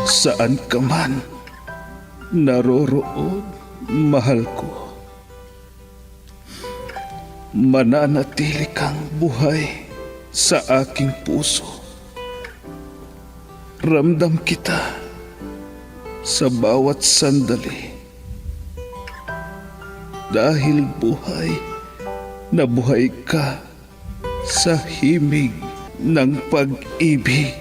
Saan ka man naroroon, mahal ko. Mananatili kang buhay sa aking puso. Ramdam kita sa bawat sandali. Dahil buhay na buhay ka sa himig ng pag-ibig.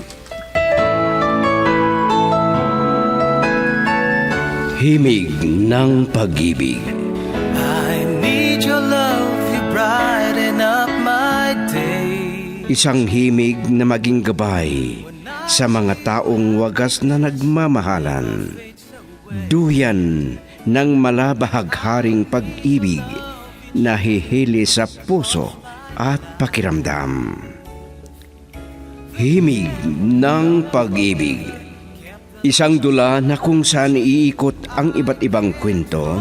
Himig ng pag-ibig. I need your love, you brighten up my day. Isang himig na maging gabay sa mga taong wagas na nagmamahalan. Duyan ng malabahagharing pag-ibig na hihili sa puso at pakiramdam. Himig ng pag-ibig. Isang dula na kung saan iikot ang iba't ibang kwento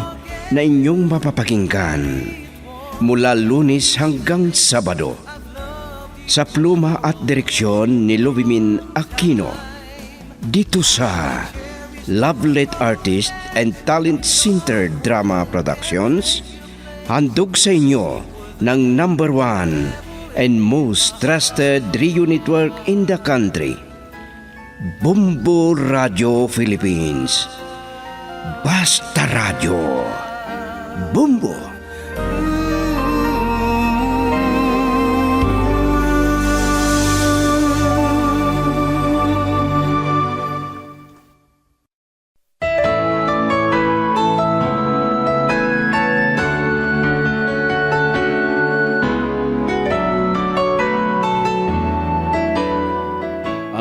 na inyong mapapakinggan mula Lunes hanggang Sabado. Sa pluma at direksyon ni Luvimin Aquino. Dito sa Lovelet Artist and Talent Center Drama Productions, handog sa inyo ng #1 and most trusted radio network in the country, Bumbo Radio Philippines. Basta Radio. Bumbo.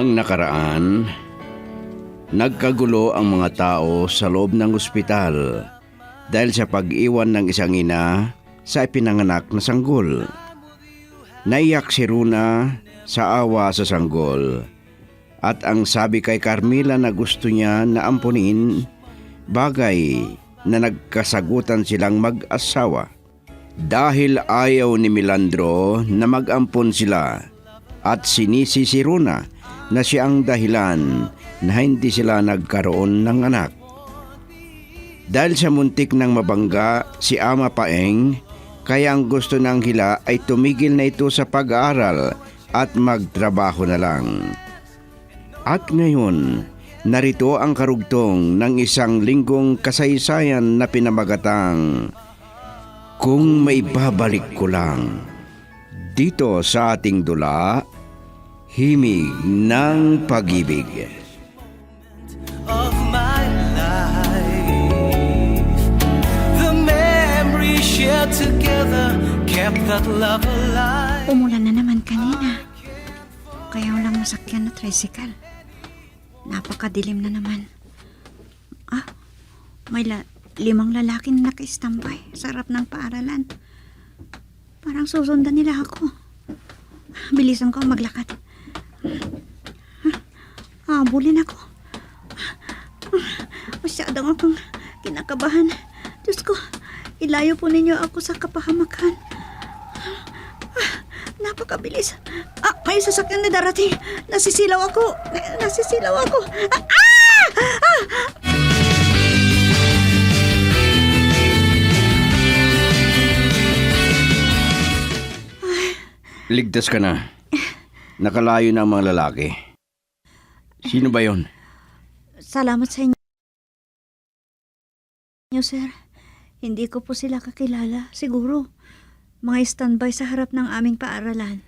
Ang nakaraan, nagkagulo ang mga tao sa loob ng ospital dahil sa pag-iwan ng isang ina sa ipinanganak na sanggol. Naiyak si Runa sa awa sa sanggol at ang sabi kay Carmela na gusto niya na ampunin, bagay na nagkasagutan silang mag-asawa. Dahil ayaw ni Milandro na mag-ampon sila at sinisi si Runa na siya ang dahilan na hindi sila nagkaroon ng anak. Dahil sa muntik ng mabangga si Ama Paeng, kaya ang gusto ng Hila ay tumigil na ito sa pag-aaral at magtrabaho na lang. At ngayon, narito ang karugtong ng isang linggong kasaysayan na pinamagatang Kung May Babalik Ko Lang. Dito sa ating dula, Himig ng Pag-ibig. Of my life, the memories shared together kept that love alive. Umulan na naman kanina. Kaya walang masakyan na tricycle. Napakadilim na naman. May 5 lalaking naka-standby sa harap ng paaralan. Parang susundan nila ako. Bilisan ko maglakad. Habulin ako. Masyadong akong kinakabahan. Diyos ko, ilayo po ninyo ako sa kapahamakan. Napakabilis. May sasakyan na darating. Nasisilaw ako. Ligtas ka na. Nakalayo na ang mga lalaki. Sino ba yon? Salamat sa inyo, sir. Hindi ko po sila kakilala. Siguro, mga standby sa harap ng aming paaralan.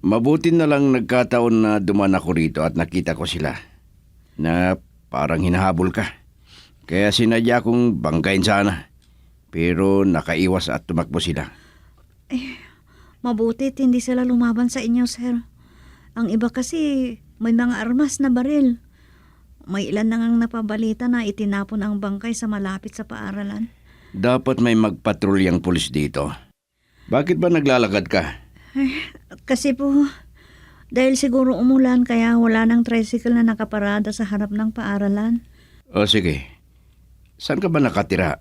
Mabuti na lang nagkataon na dumaan ako rito at nakita ko sila. Na parang hinahabol ka. Kaya sinadya kong banggain sana. Pero nakaiwas at tumakbo sila. Mabutit hindi sila lumaban sa inyo, sir. Ang iba kasi may mga armas na baril. May ilan na ngang napabalita na itinapon ang bangkay sa malapit sa paaralan. Dapat may magpatrulyang pulis dito. Bakit ba naglalakad ka? Kasi po, dahil siguro umulan kaya wala nang tricycle na nakaparada sa harap ng paaralan. O sige, saan ka ba nakatira?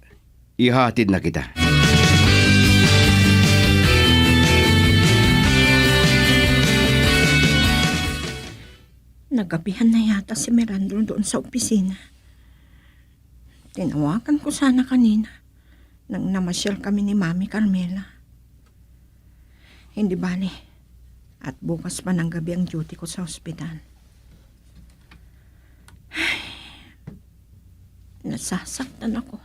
Ihatid na kita. Nagabihan na yata si Mirandro doon sa opisina. Tinawagan ko sana kanina nang namasyal kami ni Mami Carmela. Hindi bale. At bukas pa ng gabi ang duty ko sa ospital. Nasasaktan ako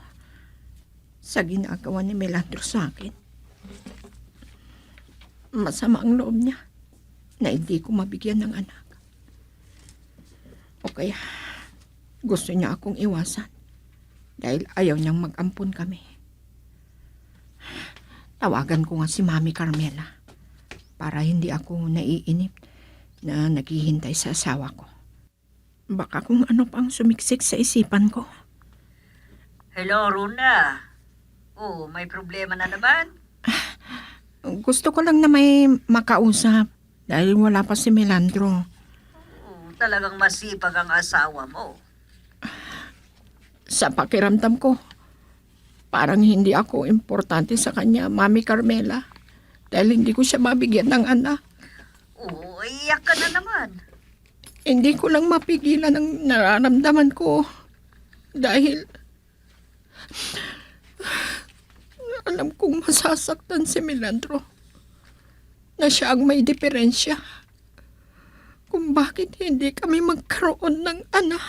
sa ginagawa ni Mirandro sa akin. Masama ang loob niya na hindi ko mabigyan ng anak. O kaya, gusto niya akong iwasan dahil ayaw niyang mag-ampon kami. Tawagan ko nga si Mami Carmela para hindi ako naiinip na naghihintay sa asawa ko. Baka kung ano pang sumiksik sa isipan ko. Hello, Runa. Oh, may problema na naman? Gusto ko lang na may makausap dahil wala pa si Mirandro. Oh, talagang masipag ang asawa mo. Sa pakiramdam ko, parang hindi ako importante sa kanya, Mami Carmela. Dahil hindi ko siya mabigyan ng anak. Oh, iyak ka na naman. Hindi ko lang mapigilan ang nararamdaman ko. Dahil alam kong masasaktan si Mirandro na siya ang may diferensya kung bakit hindi kami magkaroon ng anak.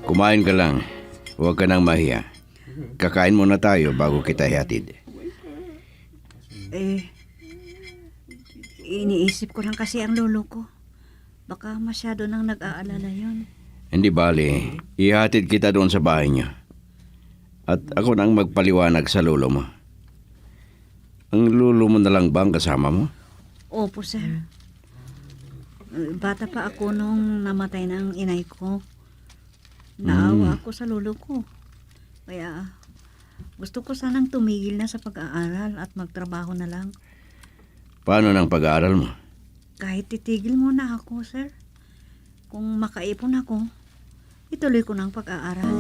Kumain ka lang. Huwag ka nang mahiya. Kakain muna tayo bago kita ihatid. Iniisip ko lang kasi ang lolo ko. Baka masyado nang nag-aalala yun. Hindi bali, ihatid kita doon sa bahay niyo. At ako nang magpaliwanag sa lolo mo. Ang lolo mo na lang ba ang kasama mo? Opo, sir. Bata pa ako nung namatay ng inay ko. Naawa ako sa lolo ko. Kaya gusto ko sanang tumigil na sa pag-aaral at magtrabaho na lang. Paano ng pag-aaral mo? Kahit titigil muna ako, sir. Kung makaipon ako, ituloy ko ng pag-aaral.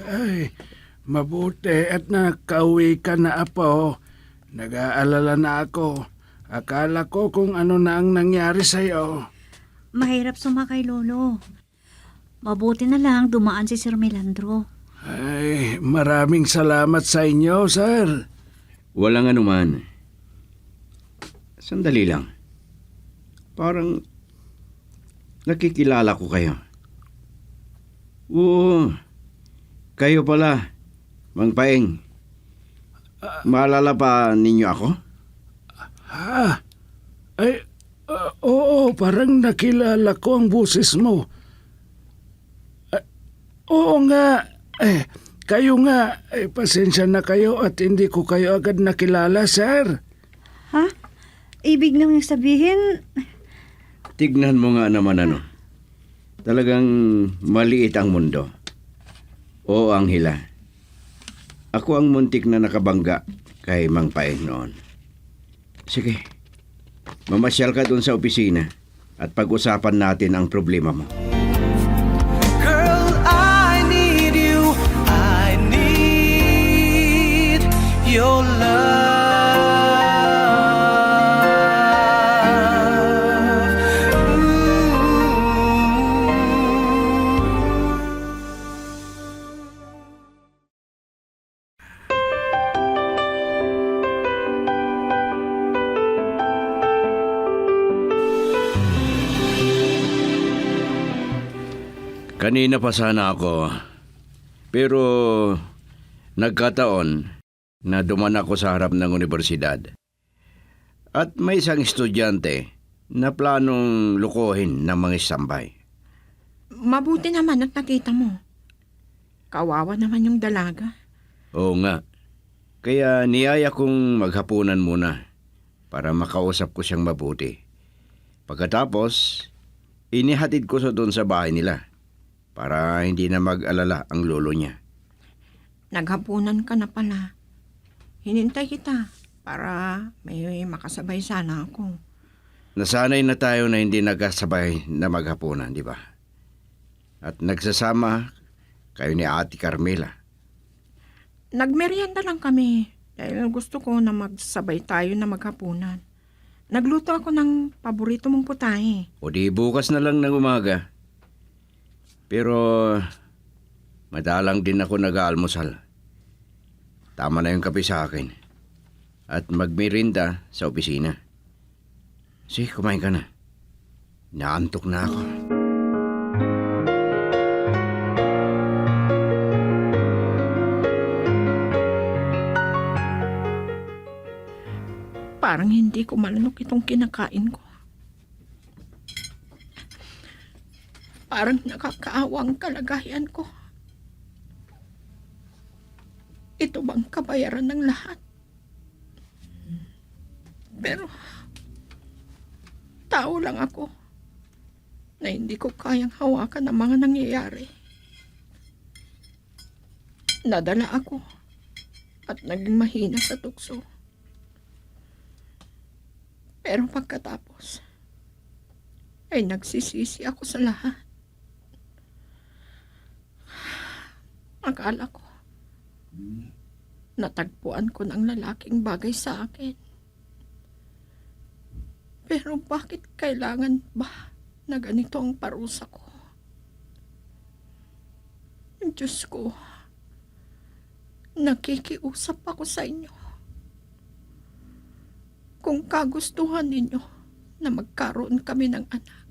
Ay, mabuti at nakauwi ka na, Apo. Nag-aalala na ako. Akala ko kung ano na ang nangyari sa'yo. Mahirap sumakay, lolo. Mabuti na lang dumaan si Sir Mirandro. Ay, maraming salamat sa inyo, sir. Walang anuman. Sandali lang. Parang nakikilala ko kayo. Oo, kayo pala, Mang Paeng. Maalala pa ninyo ako? Ha? Ay, oo, parang nakilala ko ang boses mo. Oo nga. Kayo nga. Pasensya na kayo at hindi ko kayo agad nakilala, sir. Ha? Ibig lang sabihin, Tignan mo nga naman ano. Talagang maliit ang mundo. Oo, Anghela. Ako ang muntik na nakabangga kay Mang Paeng noon. Sige, mamasyal ka doon sa opisina at pag-usapan natin ang problema mo. Girl, I need you. I need your love. Kanina pa sana ako, pero nagkataon na duman ako sa harap ng universidad. At may isang estudyante na planong lukuhin ng mga istambay. Mabuti naman at nakita mo. Kawawa naman yung dalaga. Oo nga, kaya niyaya kong maghapunan muna para makausap ko siyang mabuti. Pagkatapos, inihatid ko sa doon sa bahay nila para hindi na mag-alala ang lolo niya. Naghapunan ka na pala. hinintay kita para may makasabay sana ako. Nasanay na tayo na hindi nagkasabay na maghapunan, di ba? At nagsasama kayo ni Ate Carmela. Nagmerienda lang kami dahil gusto ko na magsabay tayo na maghapunan. Nagluto ako ng paborito mong putahe. O di bukas na lang ng umaga. Pero madalang din ako nag-aalmusal. Tama na yung kape sa akin. At magmerinda sa opisina. Sige, kumain ka na. Naantok na ako. Parang hindi ko malanok itong kinakain ko. Parang nakakaawa ang kalagayan ko. Ito bang kabayaran ng lahat? Pero, tao lang ako na hindi ko kayang hawakan ang mga nangyayari. Nadala ako at naging mahina sa tukso. Pero pagkatapos, ay nagsisisi ako sa lahat. Akala ko, natagpuan ko ng lalaking bagay sa akin. Pero bakit kailangan ba na ganito ang parusa ko? Diyos ko, nakikiusap ako sa inyo. Kung kagustuhan ninyo na magkaroon kami ng anak,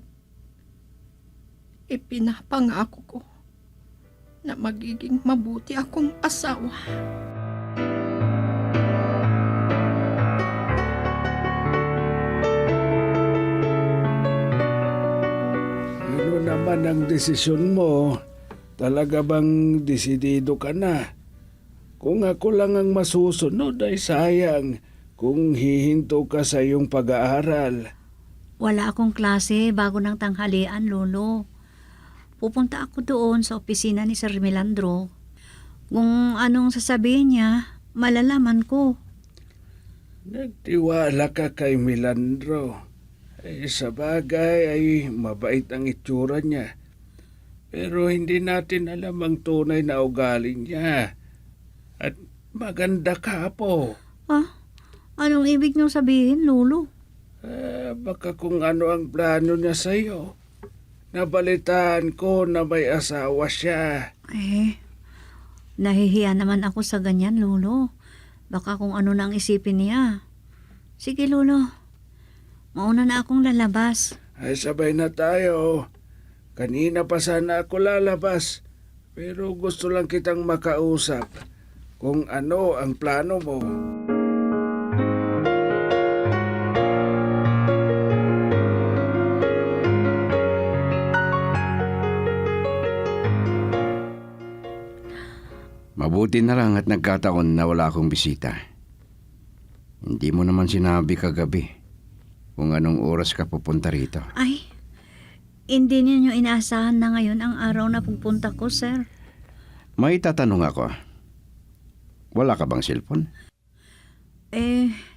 ipinapangako ko na magiging mabuti akong asawa. Ano naman ang desisyon mo? Talaga bang desidido ka na? Kung ako lang ang masusunod ay sayang kung hihinto ka sa iyong pag-aaral. Wala akong klase bago ng tanghalian, Lolo. Pupunta ako doon sa opisina ni Sir Milandro. Kung anong sasabihin niya, malalaman ko. Nagtiwala ka kay Milandro. Sa bagay ay mabait ang itsura niya. Pero hindi natin alam ang tunay na ugali niya. At maganda ka po. Anong ibig niyong sabihin, Lolo? Baka kung ano ang plano niya sa'yo. Nabalitaan ko na may asawa siya. Nahihiya naman ako sa ganyan, Lolo. Baka kung ano nang isipin niya. Sige, Lolo. Mauna na akong lalabas. Ay sabay na tayo. Kanina pa sana ako lalabas. Pero gusto lang kitang makausap kung ano ang plano mo. Mabuti na lang at nagkataon na wala akong bisita. Hindi mo naman sinabi kagabi kung anong oras ka pupunta rito. Ay, hindi ninyo inaasahan na ngayon ang araw na pupunta ko, sir. May tatanong ako. Wala ka bang cellphone?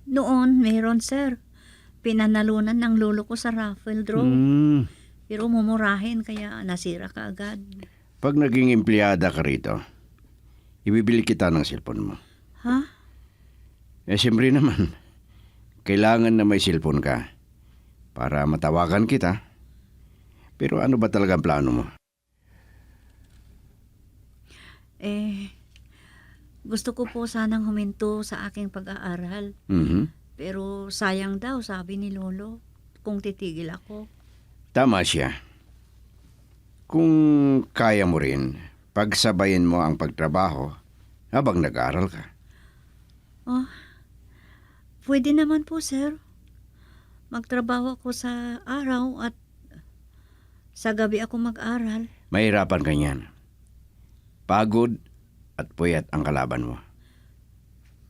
Noon, meron, sir. Pinanalunan ng lolo ko sa raffle draw. Pero mumurahin, kaya nasira ka agad. Pag naging empleyada ka rito, ibibili kita ng cellphone mo. Ha? Siyempre naman, kailangan na may cellphone ka para matawagan kita. Pero ano ba talaga ang plano mo? Gusto ko po sanang huminto sa aking pag-aaral. Pero sayang daw, sabi ni Lolo, kung titigil ako. Tama siya. Kung kaya mo rin, pagsabayin mo ang pagtrabaho habang nag-aaral ka. Pwede naman po, sir. Magtrabaho ako sa araw at sa gabi ako mag-aral. Mahirapan ka niyan. Pagod at puyat ang kalaban mo.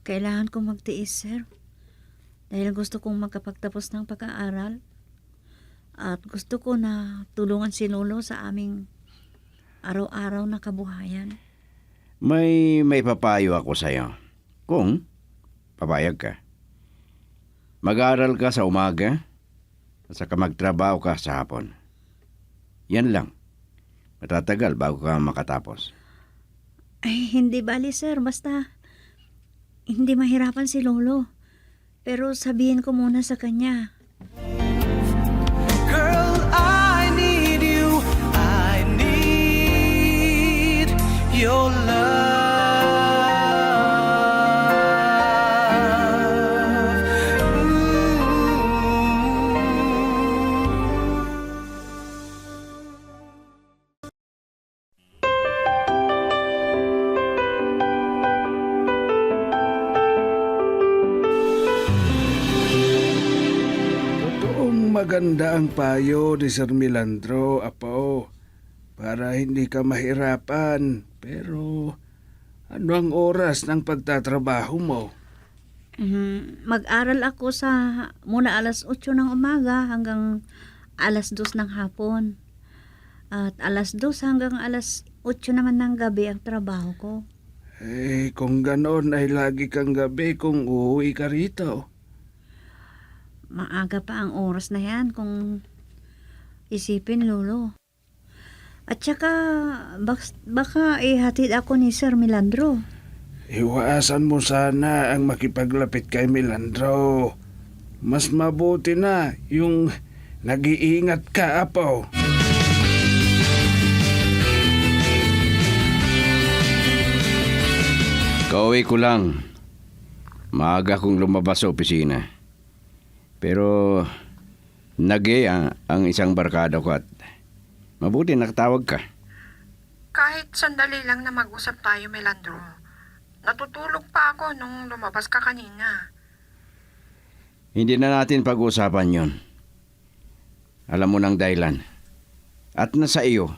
Kailangan kong magtiis, sir. Dahil gusto kong magkapagtapos ng pag-aaral. At gusto ko na tulungan si Lolo sa aming araw-araw na kabuhayan. May papayo ako sa'yo. Kung Papayag ka. Mag-aaral ka sa umaga at saka magtrabaho ka sa hapon. Yan lang. Matatagal bago ka makatapos. Ay, hindi bali sir. Basta hindi mahirapan si Lolo. Pero sabihin ko muna sa kanya. Girl, I need you. I need your love. Totoong maganda ang payo ni Sir Milandro, Apo, para hindi ka mahirapan. Pero ano ang oras ng pagtatrabaho mo? Mag-aral ako mula alas 8 ng umaga hanggang alas 2 ng hapon. At alas 2 hanggang alas 8 naman ng gabi ang trabaho ko. Kung ganoon ay lagi kang gabi kung uuwi ka rito. Maaga pa ang oras na yan kung isipin, Lolo. At saka, baka ihatid ako ni Sir Milandro. Iwasan mo sana ang makipaglapit kay Milandro. Mas mabuti na yung nag-iingat ka, Apo. Kauwi ko lang. Maaga kong lumabas sa opisina. Pero ang isang barkada ko at mabuti nakatawag ka. Kahit sandali lang na mag-usap tayo, Melandro. Natutulog pa ako nung lumabas ka kanina. Hindi na natin pag-uusapan yon. Alam mo ng dahilan. At nasa iyo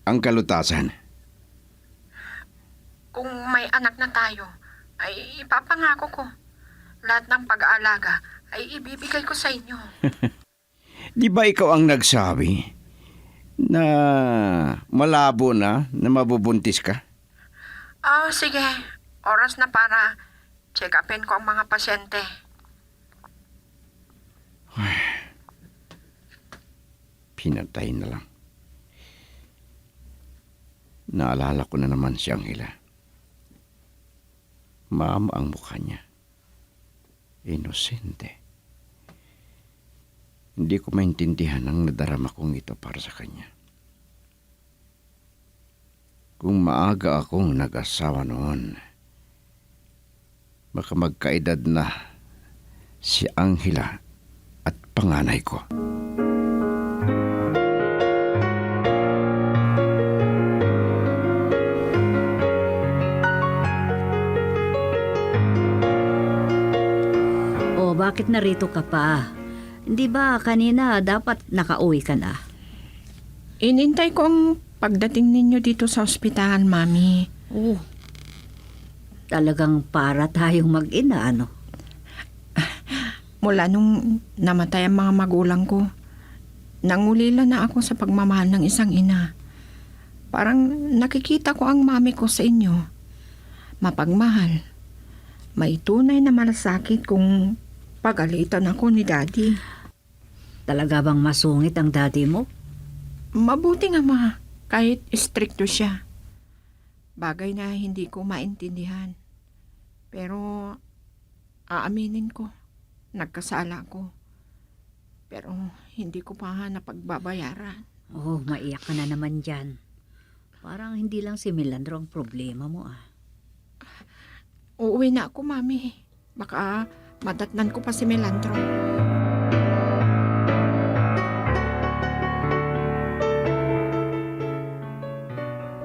ang kalutasan. Kung may anak na tayo, ay ipapangako ko. Lahat ng pag-aalaga ay ibibigay ko sa inyo. Di ba ikaw ang nagsabi na malabo na mabubuntis ka? Sige. Oras na para check upin ko ang mga pasyente. Pinatay na lang. Naalala ko na naman si Angela. Maama ang mukha niya. Inosente. Hindi ko maintindihan ang nadarama kong ito para sa kanya. Kung maaga akong nag-asawa noon, baka magkaedad na si Angela at panganay ko. O, bakit narito ka pa? Hindi ba kanina dapat nakauwi ka na? Inintay ko ang pagdating ninyo dito sa ospital, Mami. Oh, talagang para tayong mag-ina, ano? Mula nung namatay ang mga magulang ko, nangulila na ako sa pagmamahal ng isang ina. Parang nakikita ko ang mami ko sa inyo. Mapagmahal. May tunay na malasakit kung pagalitan ako ni Daddy. Talaga bang masungit ang daddy mo? Mabuti nga ma, kahit istrikto siya. Bagay na hindi ko maintindihan. Pero aaminin ko, nagkasala ko. Pero hindi ko pa napagbabayaran. Oh, maiyak ka na naman dyan. Parang hindi lang si Milandro ang problema mo, ah. Uuwi na ako, Mami. Baka madatnan ko pa si Melandro.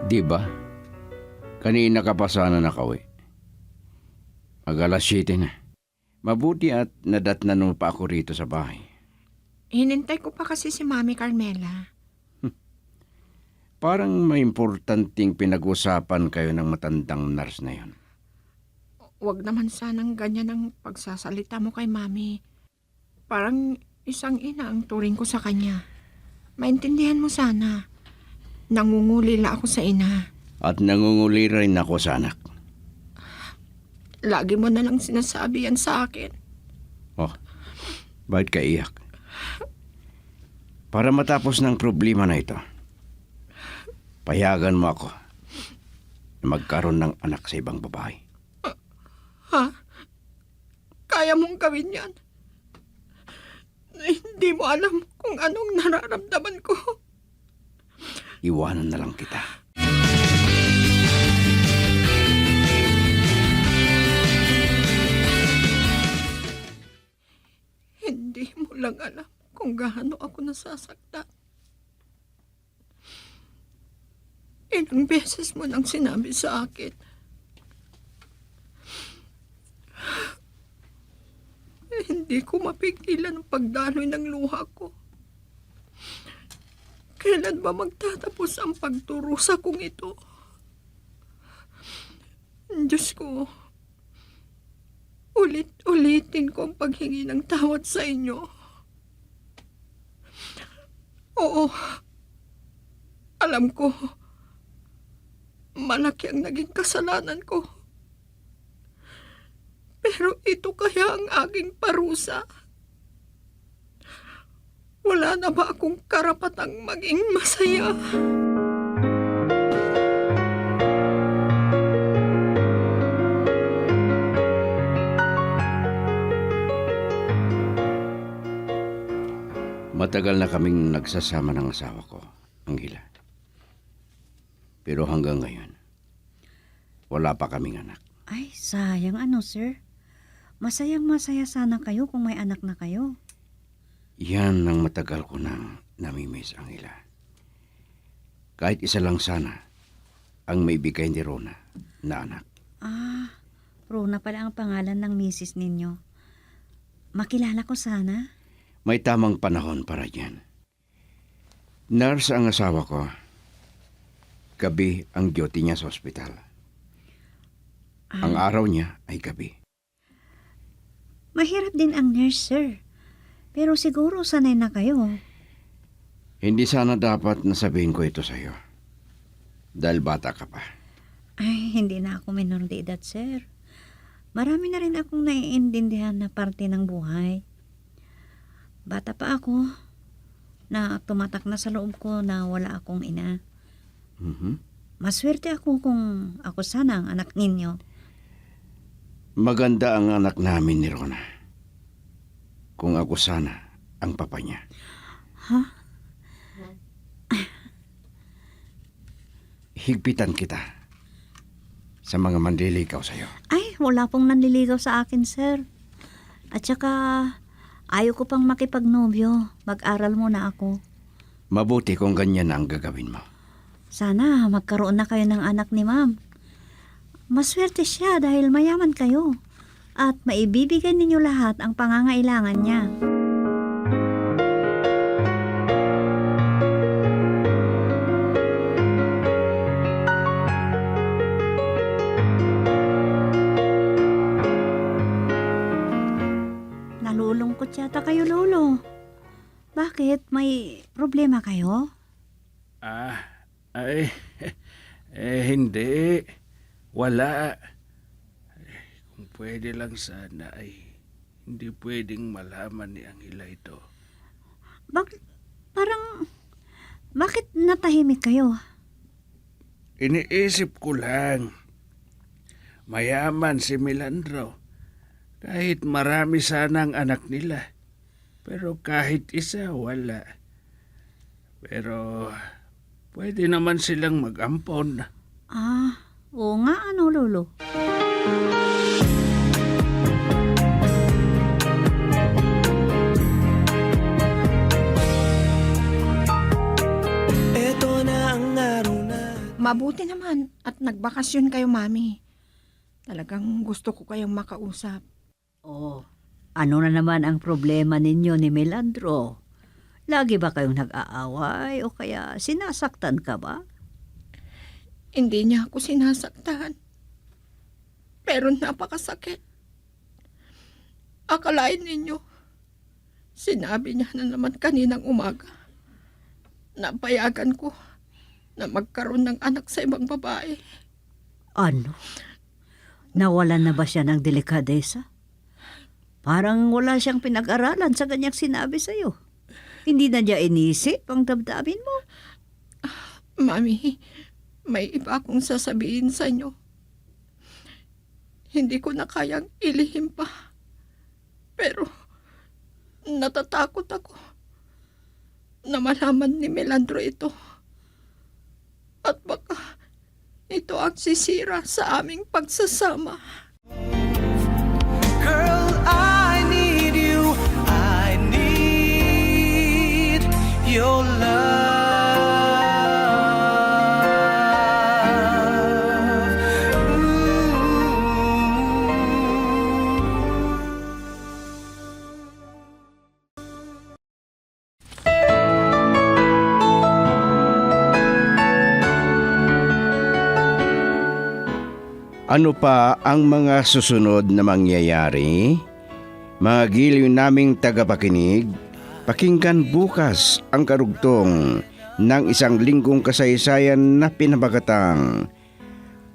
Diba? Kanina ka pa sana nakauwi. Mag-alas 7 na. Mabuti at nadatnan mo pa ako rito sa bahay. Hinintay ko pa kasi si Mami Carmela. Parang may importanteng pinag-usapan kayo ng matandang nurse na yon. Huwag naman sanang ganyan ang pagsasalita mo kay Mami. Parang isang ina ang turing ko sa kanya. Maintindihan mo sana. Nangungulila ako sa ina. At nangunguli rin ako sa anak. Lagi mo na lang sinasabi yan sa akin. Oh, bakit ka iyak? Para matapos ng problema na ito, payagan mo ako na magkaroon ng anak sa ibang babae. Ha? Kaya mong gawin yan? Hindi mo alam kung anong nararamdaman ko. Iwanan na lang kita. Hindi mo lang alam kung gaano ako nasasaktan. Ilang beses mo nang sinabi sa akin. Hindi ko mapigilan ang pagdaloy ng luha ko. Kailan ba magtatapos ang pagturusa kong ito? Diyos ko, ulit-ulitin ko ang paghingi ng tawad sa inyo. Oo, alam ko, malaki ang naging kasalanan ko. Pero ito kaya ang aking parusa? Wala na ba akong karapatang maging masaya? Matagal na kaming nagsasama ng asawa ko, Angela. Pero hanggang ngayon, wala pa kaming anak. Ay, sayang ano, sir. Masayang-masaya sana kayo kung may anak na kayo. Yan ang matagal ko nang namimiss, Angela. Kahit isa lang sana ang maibigay ni Rona na anak. Ah, Rona pala ang pangalan ng misis ninyo. Makilala ko sana. May tamang panahon para dyan. Nurse ang asawa ko. Gabi ang duty niya sa ospital. Ang araw niya ay gabi. Mahirap din ang nurse, sir. Pero siguro sanay na kayo. Hindi sana dapat nasabihin ko ito sa'yo. Dahil bata ka pa. Ay, hindi na ako minor de edad, sir. Marami na rin akong naiintindihan na parte ng buhay. Bata pa ako na tumatak na sa loob ko na wala akong ina. Maswerte ako kung ako sana ang anak ninyo. Maganda ang anak namin ni Rona. Kung ako sana ang papa niya. Ha? Higpitan kita sa mga manliligaw sa'yo. Ay, wala pong nanliligaw sa akin, sir. At saka, ayaw ko pang makipagnobyo. Mag-aral muna ako. Mabuti kung ganyan ang gagawin mo. Sana magkaroon na kayo ng anak ni ma'am. Maswerte siya dahil mayaman kayo. At maibibigay ninyo lahat ang pangangailangan niya. Nalulungkot yata kayo, Lolo. Bakit? May problema kayo? Hindi. Wala. Kung pwede lang sana ay hindi pwedeng malaman ni Angela ito. Bakit natahimik kayo? Iniisip ko lang, mayaman si Milandro. Kahit marami sana ang anak nila. Pero kahit isa, wala. Pero pwede naman silang mag-ampon. Oo nga, ano, Lolo? Ito na ang araw na. Mabuti naman at nagbakasyon kayo, Mami. Talagang gusto ko kayong makausap. Oh, ano na naman ang problema ninyo ni Melandro? Lagi ba kayong nag-aaway o kaya sinasaktan ka ba? Hindi niya ako sinasaktan. Pero napakasakit. Akalain ninyo, sinabi niya na naman kaninang umaga. Napayagan ko na magkaroon ng anak sa ibang babae. Ano? Nawalan na ba siya ng delikadesa? Parang wala siyang pinag-aralan sa kanyang sinabi sa'yo. Hindi na niya inisip ang damdamin mo. Mami, may iba akong sasabihin sa inyo. Hindi ko na kayang ilihim pa. Pero natatakot ako na malaman ni Melandro ito. At baka ito ang sisira sa aming pagsasama. Girl, I need you. I need your love. Ano pa ang mga susunod na mangyayari? Mga giliw naming tagapakinig, pakinggan bukas ang karugtong ng isang linggong kasaysayan na pinabagatang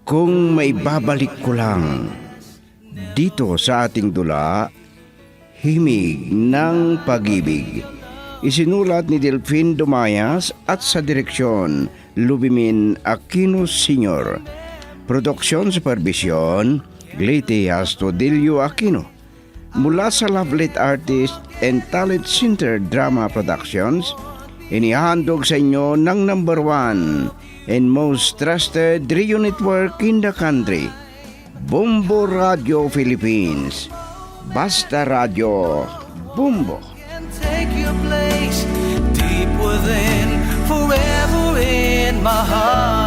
Kung May Babalik Ko Lang. Dito sa ating dula, Himig ng Pag-ibig. Isinulat ni Delphine Dumayas at sa direksyon Lubimin Aquino Sr. Produksyon Supervision Glete Astudillo Aquino. Mula sa Lovelit Artist and Talent Center Drama Productions, inihandog sa inyo ng number 1 and most trusted radio network in the country, Bumbo Radio Philippines. Basta Radio Bumbo. And take your place deep within, forever in my heart.